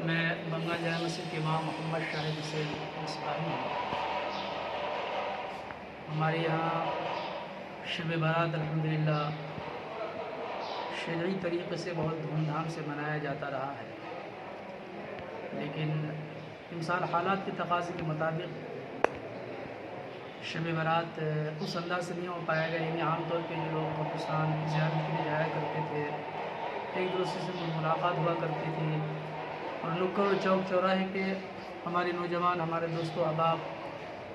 میں بنگال جامع مسجد کے امام محمد شاہد حسین مصباحی ہوں۔ ہمارے یہاں شب برات الحمدللہ شرعی طریقے سے بہت دھوم دھام سے منایا جاتا رہا ہے، لیکن انسان حالات کے تقاضے کے مطابق شب برات اس انداز سے نہیں ہو پائے گا۔ یعنی عام طور پہ جو لوگ پاکستان کی زیارت کے لیے جایا کرتے تھے، ایک دوسرے سے ملاقات ہوا کرتی تھی، اور نکڑ و چوک چوراہے پہ ہمارے نوجوان، ہمارے دوست و احباب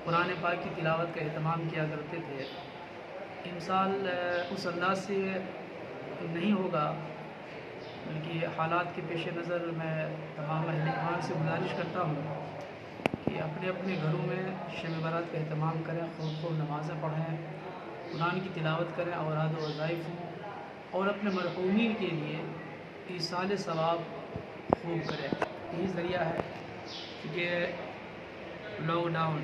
قرآن پاک کی تلاوت کا اہتمام کیا کرتے تھے، ان سال اس انداز سے نہیں ہوگا، بلکہ حالات کے پیش نظر میں تمام اہل ایمان سے گزارش کرتا ہوں کہ اپنے اپنے گھروں میں شب برات کا اہتمام کریں، خوب خوب نمازیں پڑھیں، قرآن کی تلاوت کریں، اوراد و وظائف ہوں، اور اپنے مرحومین کے لیے ایصال ثواب خوب کریں۔ یہی ذریعہ ہے کہ لاک ڈاؤن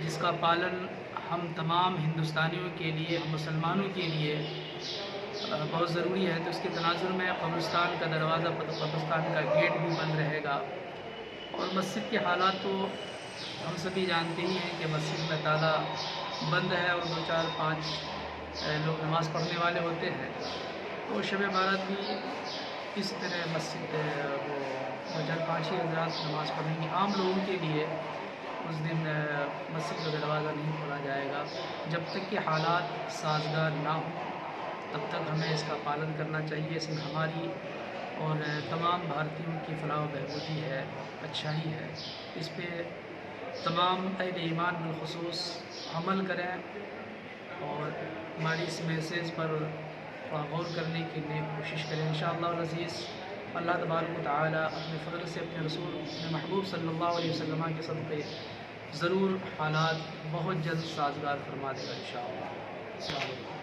جس کا پالن ہم تمام ہندوستانیوں کے لیے، ہم مسلمانوں کے لیے بہت ضروری ہے، تو اس کے تناظر میں قبرستان کا دروازہ، قبرستان کا گیٹ بھی بند رہے گا، اور مسجد کے حالات تو ہم سبھی جانتے ہی ہیں کہ مسجد میں تالا بند ہے اور 2 4 5 لوگ نماز پڑھنے والے ہوتے ہیں، تو شب برات بھی اس طرح مسجد وہ 2 4 5 ہی حضرات نماز پڑھیں گے۔ عام لوگوں کے لیے اس دن مسجد کا دروازہ نہیں کھولا جائے گا۔ جب تک کہ حالات سازگار نہ ہوں تب تک ہمیں اس کا پالن کرنا چاہیے۔ اس میں ہماری اور تمام بھارتیوں کی فلاح و بہبودی ہے، اچھائی ہے۔ اس پہ تمام اہل ایمان بالخصوص عمل کریں اور ہماری اس میسیج پر غور کرنے کے لیے کوشش کریں۔ انشاءاللہ العزیز اللہ تبارک و تعالی اپنے فضل سے اپنے رسول اپنے محبوب صلی اللہ علیہ وسلم کے صدقے ضرور حالات بہت جلد سازگار فرما دے گا انشاءاللہ۔ السلام علیکم۔